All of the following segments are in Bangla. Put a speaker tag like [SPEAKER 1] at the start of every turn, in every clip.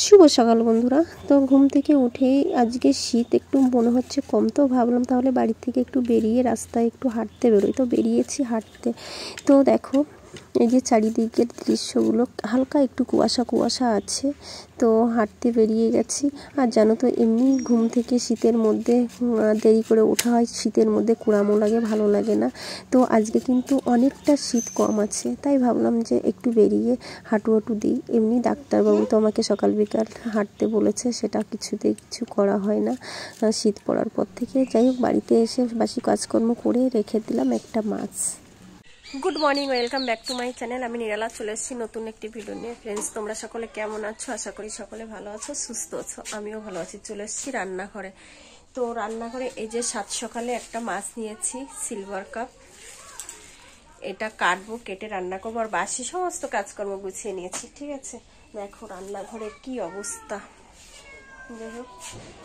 [SPEAKER 1] শুভ সকাল বন্ধুরা। তো ঘুম থেকে উঠেই আজকে শীত একটু মনে হচ্ছে কম, তো ভাবলাম তাহলে বাড়ি থেকে একটু বেরিয়ে রাস্তায় একটু হাঁটতে বেরোই। তো বেরিয়েছি হাঁটতে। তো দেখো এই যে চারিদিকের দৃশ্যগুলো, হালকা একটু কুয়াশা কুয়াশা আছে। তো হাঁটতে বেরিয়ে গেছি। আর জানো তো এমনি ঘুম থেকে শীতের মধ্যে দেরি করে ওঠা হয়, শীতের মধ্যে কুড়ামো লাগে, ভালো লাগে না। তো আজকে কিন্তু অনেকটা শীত কম আছে, তাই ভাবলাম যে একটু বেরিয়ে হাঁটু দিই। এমনি ডাক্তারবাবু তো আমাকে সকাল বিকাল হাঁটতে বলেছে, সেটা কিছুতেই কিছু করা হয় না শীত পড়ার পর থেকে। যাই হোক, বাড়িতে এসে বাসি কাজকর্ম করে রেখে দিলাম একটা মাছ। Good morning, welcome back to my channel. আমি নিরালা চলে এসেছি নতুন একটি ভিডিও নিয়ে। ফ্রেন্ডস, তোমরা সকলে কেমন আছো? আশা করি সকলে ভালো আছো, সুস্থ আছো। আমিও ভালো আছি। চলে এসেছি রান্নাঘরে। তো রান্নাঘরে এই যে সাত সকালে একটা মাছ নিয়েছি, সিলভার কাপ। এটা কাটবো, কেটে রান্না করবো। আর বাসি সমস্ত কাজকর্ম গুছিয়ে নিয়েছি। ঠিক আছে, দেখো রান্নাঘরের কি অবস্থা। যাই হোক,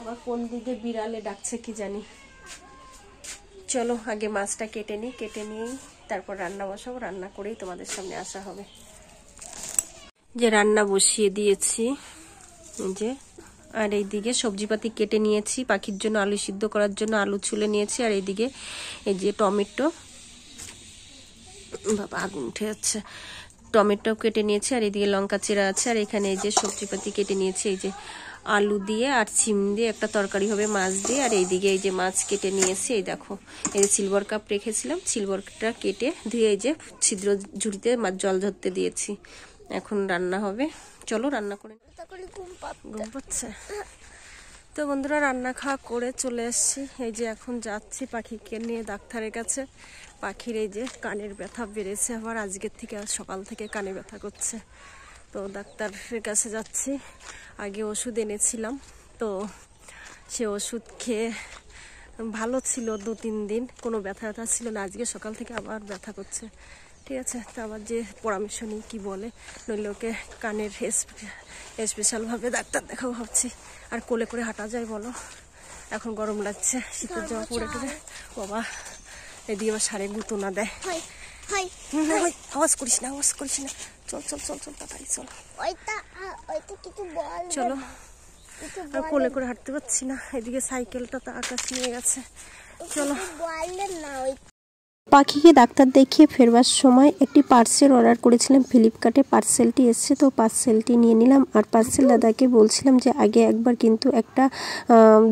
[SPEAKER 1] আবার কোন দিকে বিড়ালে ডাকছে কি জানি। চলো আগে মাছটা কেটে নিই, কেটে নিয়েই তারপর রান্না বসাবো। রান্না করেই তোমাদের সামনে আসা হবে। যে রান্না বসিয়ে দিয়েছি যে, আর এইদিকে সবজিপাতি কেটে নিয়েছি। পাখির জন্য আলু সিদ্ধ করার জন্য আলু ছুলে নিয়েছি। আর এইদিকে এই যে টমেটো, বাবা আগুন উঠে যাচ্ছে, টমেটো কেটে নিয়েছি। আর এইদিকে লঙ্কা চিরা আছে। আর এখানে এই যে সবজিপাতি কেটে নিয়েছি, এই যে আলু দিয়ে আর সিম দিয়ে একটা তরকারি হবে মাছ দিয়ে। আর এইদিকে এই যে মাছ কেটে নিয়েছি। এই দেখো, এই যে সিলভার কাপ রেখেছিলাম, সিলভারটা কেটে ধুয়ে এই যে ছিদ্র ঝুড়িতে মাছ জল ধরতে দিয়েছি। এখন রান্না হবে, চলো রান্না করে। ঘুম পাচ্ছে। তো বন্ধুরা, রান্না খাওয়া করে চলে এসেছি। এই যে এখন যাচ্ছি পাখিকে নিয়ে ডাক্তারের কাছে। পাখির এই যে কানের ব্যথা বেড়েছে আবার, আজকের থেকে সকাল থেকে কানে ব্যথা করছে। তো ডাক্তারের কাছে যাচ্ছি। আগে ওষুধ এনেছিলাম, তো সে ওষুধ খেয়ে ভালো ছিল 2-3 দিন, কোনো ব্যথা ছিল না। আজকে সকাল থেকে আবার ব্যথা করছে। ঠিক আছে, তো আবার যে পরামর্শ নিই কী বলে, নইলে ওকে কানের স্পেশালভাবে ডাক্তার দেখাবো ভাবছি। আর কোলে করে হাঁটা যায় বলো? এখন গরম লাগছে, শীতের জামা পরে টরে বাবা এদিকে আবার সারে গুঁতো না দেয়। আওয়াজ করিস না, আওয়াজ করিস না। চল চল চল চল তাড়াতাড়ি চল। চলো, আর কোলে করে হাঁটতে পারছি না। এদিকে সাইকেলটা তো আকাশ নিয়ে গেছে। চলো। পাখিকে ডাক্তার দেখিয়ে ফেরবার সময় একটি পার্সেল অর্ডার করেছিলাম ফ্লিপকার্টে। পার্সেলটি এসছে, তো পার্সেলটি নিয়ে নিলাম। আর পার্সেল দাদাকে বলছিলাম যে আগে একবার কিন্তু একটা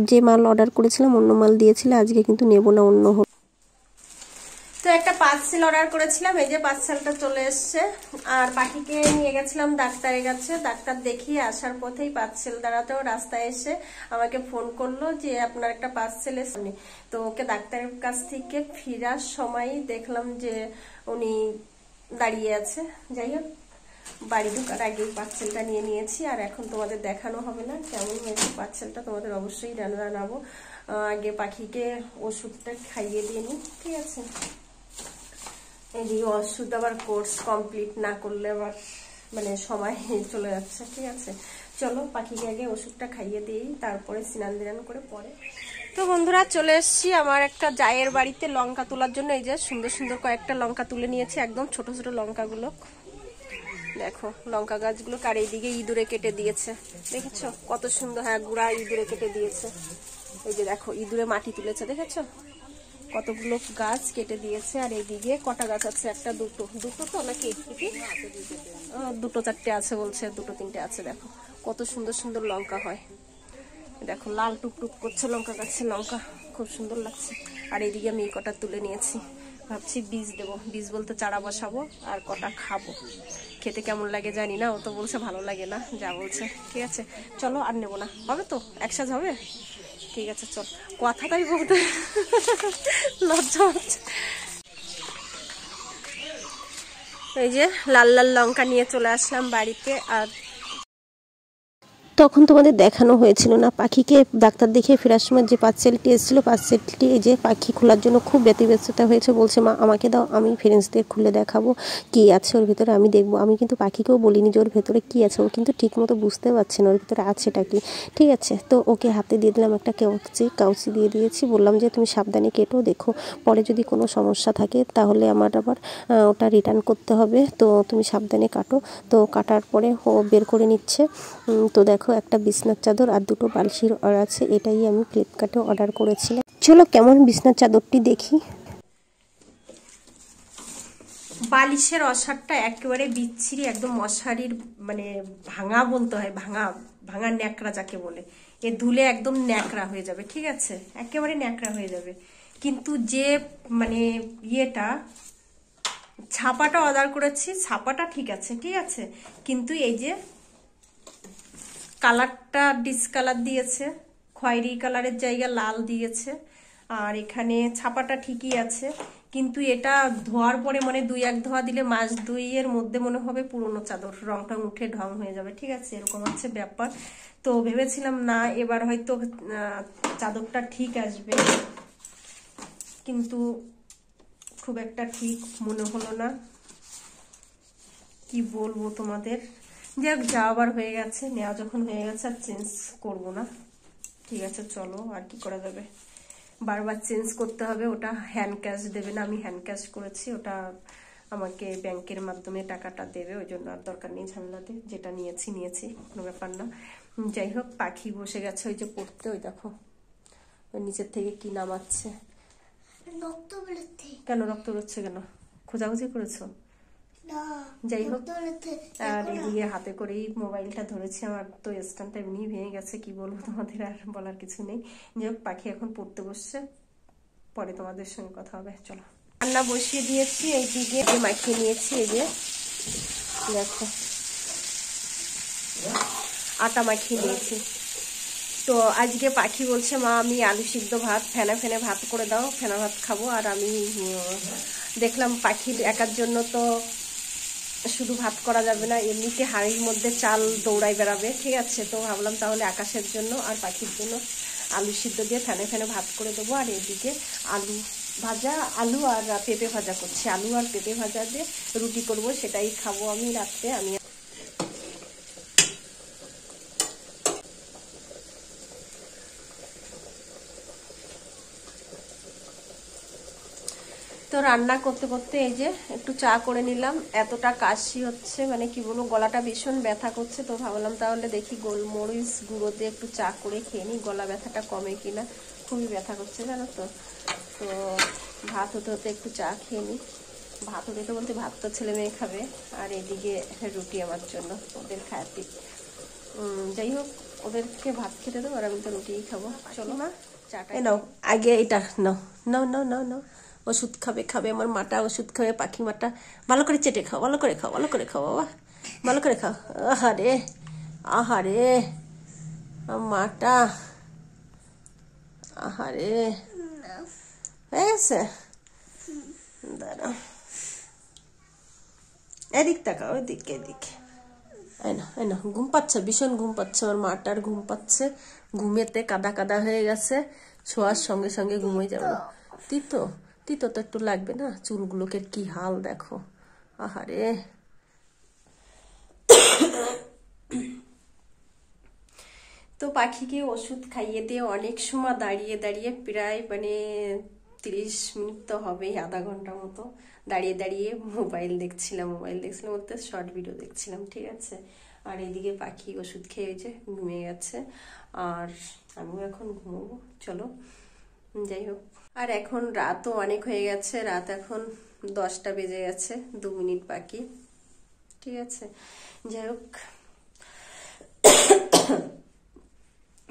[SPEAKER 1] যে মাল অর্ডার করেছিলাম অন্য মাল দিয়েছিল, আজকে কিন্তু নেব না, অন্য হোক। তো একটা পার্সেল অর্ডার করেছিলাম, এই যে পার্সেলটা চলে এসছে। আর পাখিকে নিয়ে গেছিলাম ডাক্তারের কাছে। ডাক্তার দেখিয়ে আসার পথেই পার্সেল দাঁড়াতেও রাস্তায় এসে আমাকে ফোন করলো যে আপনার একটা পার্সেল এসে। তো ওকে ডাক্তারের কাছ থেকে ফিরার সময় দেখলাম যে উনি দাঁড়িয়ে আছে। যাই হোক, বাড়ি ঢোকার আগেই পার্সেলটা নিয়ে নিয়েছি। আর এখন তোমাদের দেখানো হবে না কেমন হয়েছে পার্সেলটা, তোমাদের অবশ্যই জানাবো। আগে পাখিকে ওষুধটা খাইয়ে দিয়ে নিই। ঠিক আছে, এই ওষুধ আবার কোর্স কমপ্লিট না করলে আবার মানে সময় চলে যাচ্ছে। ঠিক আছে, চলো পাখিকে আগে ওষুধটা খাইয়ে দিই, তারপরে স্নান দিনান করে পরে। তো বন্ধুরা, চলে এসেছি আমার একটা জায়ের বাড়িতে লঙ্কা তোলার জন্য। এই যে সুন্দর সুন্দর কয়েকটা লঙ্কা তুলে নিয়েছি, একদম ছোট ছোট লঙ্কাগুলো। দেখো লঙ্কা গাছগুলো। আর এইদিকে ইঁদুরে কেটে দিয়েছে, দেখেছো কত সুন্দর। হ্যাঁ, গুড়া ইঁদুরে কেটে দিয়েছে। এই যে দেখো ইঁদুরে মাটি তুলেছে, দেখেছো কতগুলো গাছ কেটে দিয়েছে। আর এইদিকে কটা গাছ আছে? একটা দুটো তো নাকি দুটো চারটে আছে বলছে, দুটো তিনটে আছে। দেখো কত সুন্দর সুন্দর লঙ্কা হয়। দেখো লাল টুকটুক করছে লঙ্কা গাছে, লঙ্কা খুব সুন্দর লাগছে। আর এইদিকে আমি কটা তুলে নিয়েছি, ভাবছি বীজ দেবো। বীজ বলতে চারা বসাবো আর কটা খাবো। খেতে কেমন লাগে জানি না, ও তো বলছে ভালো লাগে না, যা বলছে। ঠিক আছে, চলো আর নেবো না, হবে তো একসাথে হবে। ঠিক আছে চল, কথাটাই বলতে লজ্জা হচ্ছে। এই যে লাল লাল লঙ্কা নিয়ে চলে আসলাম বাড়িতে। আর তখন তোমাদের দেখানো হয়েছিল না, পাখিকে ডাক্তার দেখিয়ে ফেরার সময় যে পার্সেলটি এসেছিলো, পার্সেলটি এই যে পাখি খোলার জন্য খুব ব্যতিব্যস্ততা হয়েছে। বলছে মা আমাকে দাও, আমি ফ্রেন্ডসদের খুলে দেখাবো কি আছে ওর ভিতরে, আমি দেখবো। আমি কিন্তু পাখিকেও বলিনি যে ওর ভেতরে কি আছে, ও কিন্তু ঠিক মতো বুঝতে পারছে না ওর ভিতরে আছেটা কি। ঠিক আছে, তো ওকে হাতে দিয়ে দিলাম একটা কাউচি দিয়ে দিয়েছি। বললাম যে তুমি সাবধানে কেটো, দেখো পরে যদি কোনো সমস্যা থাকে তাহলে আমার আবার ওটা রিটার্ন করতে হবে, তো তুমি সাবধানে কাটো। তো কাটার পরে ও বের করে নিচ্ছে। তো দেখো দেখো একটা বিছনার চাদর আর দুটো বালিশের অর্ডার আছে, এটাই আমি ফ্লিপকার্টে অর্ডার করেছিলাম। চলো কেমন বিছনার চাদরটি দেখি। বালিশের অসারটা একেবারে বিচ্ছিরি, একদম মশারির মানে ভাঙা বলতে হয়, ভাঙা ভাঙা ন্যাকড়া যাকে বলে, এ ধুলে একদম ন্যাকড়া হয়ে যাবে, ঠিক আছে, একেবারে ন্যাকড়া হয়ে যাবে। কিন্তু যে মানে ইয়েটা ছাপাটা অর্ডার করেছি, ছাপাটা ঠিক আছে, ঠিক আছে, কিন্তু এই যে কালারটা ডিসকালার দিয়েছে, খয়েরি কালারের জায়গা লাল দিয়েছে, আর এখানে ছাপাটা ঠিকই আছে, কিন্তু এটা ধোয়ার পরে মানে 2-1 ধোয়া দিলে মাস 2-এর মধ্যে মনে হবে পুরনো চাদর, রংটা উঠে ঢং হয়ে যাবে, ঠিক আছে, এরকম হচ্ছে ব্যাপার। তো ভেবেছিলাম না এবার হয়তো চাদরটা ঠিক আসবে, কিন্তু খুব একটা ঠিক মনে হলো না, কি বলবো তোমাদের। যাক, যাওয়াবার হয়ে গেছে, নেওয়া যখন হয়ে গেছে আর চেঞ্জ করব না, ঠিক আছে, চলো আর কি করা যাবে, বারবার চেঞ্জ করতে হবে। ওটা হ্যান্ড ক্যাশ দেবে না, আমি হ্যান্ড ক্যাশ করেছি, ওটা আমাকে ব্যাংকের মাধ্যমে টাকাটা দেবে, ওই জন্য আর দরকার নেই ঝামেলাতে, যেটা নিয়েছি কোনো ব্যাপার না। যাই হোক, পাখি বসে গেছে ওই যে পড়তে, ওই দেখো ওই নিচের থেকে কি নামাচ্ছে। কেন রক্ত বেরোচ্ছে কেন? খোঁজাখুঁজি করেছো? যাই হোক, আর এদিকে হাতে করেই মোবাইলটা ধরেছি, আমার তো স্ট্যান্ডটা এমনি ভেঙে গেছে, কি বলবো তোমাদের, আর বলার কিছু নেই। যাই হোক, পাখি এখন পড়তে বসছে, পরে তোমাদের সঙ্গে কথা হবে। চলো, রান্না বসিয়ে দিয়েছি, এইদিকে মাখিয়ে নিয়েছি, এই যে দেখো আটা মাখিয়ে নিয়েছি। তো আজকে পাখি বলছে, মা আমি আলু সিদ্ধ ভাত ফেনে ভাত করে দাও, ফেনা ভাত খাবো। আর আমি দেখলাম পাখির একার জন্য তো শুধু ভাত করা যাবে না, এমনিতে হাঁড়ির মধ্যে চাল দৌড়াই বেড়াবে, ঠিক আছে, তো ভাবলাম তাহলে আকাশের জন্য আর পাখির জন্য আলু সিদ্ধ দিয়ে ফেনে ভাত করে দেবো। আর এদিকে আলু আর পেঁপে ভাজা করছি, আলু আর পেঁপে ভাজা দিয়ে রুটি করব, সেটাই খাবো আমি রাত্রে। আমি তো রান্না করতে করতে এই যে একটু চা করে নিলাম, এতটা কাশি হচ্ছে মানে কি বলবো, গলাটা ভীষণ ব্যথা করছে, তো ভাবলাম তাহলে দেখি গোলমরিচ গুঁড়ো দিয়ে একটু চা করে খেয়ে নিই, গলা ব্যথাটা কমে কিনা, খুবই ব্যথা করছে জানো তো। তো ভাত হতে হতে একটু চা খেয়ে নিই, ভাত হতে বলতে ভাত তো ছেলে মেয়ে খাবে, আর এদিকে রুটি আমার জন্য, ওদের খায়াতি। যাই হোক, ওদেরকে ভাত খেতে দেবো আর আমি তো রুটিই খাবো। চলো মা, চাটা নাও, আগে এটা নাও নাও নাও নাও নাও, ওষুধ খাবে আমার মাটা, ওষুধ খাবে, পাখি মাটা, ভালো করে চেটে খাও, ভালো করে খাও বাবা, ভালো করে খাও। আহারে মাটা, আহারে হয়ে গেছে, দাঁড়াও, এদিক তাকাও, এদিকে না ঘুম পাচ্ছে, ভীষণ ঘুম পাচ্ছে আমার মাটার, ঘুম পাচ্ছে, ঘুমেতে কাদা হয়ে গেছে, শোয়ার সঙ্গে সঙ্গে ঘুমিয়ে যাবে। তিতো তো একটু লাগবে না, চুলগুলোকে কি হাল দেখো, আহারে। তো পাখিকে ওষুধ খাইয়ে দিয়ে অনেক সময় দাঁড়িয়ে প্রায় মানে 30 মিনিট তো হবেই, আধা ঘন্টা মতো দাঁড়িয়ে মোবাইল দেখছিলাম বলতে শর্ট ভিডিও দেখছিলাম, ঠিক আছে। আর এদিকে পাখি ওষুধ খেয়ে যে ঘুমিয়ে গেছে, আর আমিও এখন ঘুমোবো, চলো। যাই হোক, আর এখন রাতও অনেক হয়ে গেছে, রাত এখন 10টা বেজে গেছে, 2 মিনিট বাকি, ঠিক আছে। যাই হোক,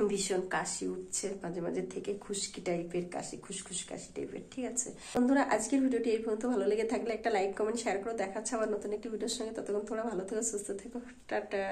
[SPEAKER 1] ভীষণ কাশি উঠছে মাঝে থেকে, খুশকি টাইপের কাশি, খুশখুশ কাশি টাইপের, ঠিক আছে। বন্ধুরা, আজকের ভিডিওটি এই পর্যন্ত, ভালো লেগে থাকলে একটা লাইক কমেন্ট শেয়ার করে দেখাচ্ছে আবার নতুন একটি ভিডিওর সঙ্গে, ততক্ষণ তোমরা ভালো থেকো, সুস্থ থেকো, টাটা।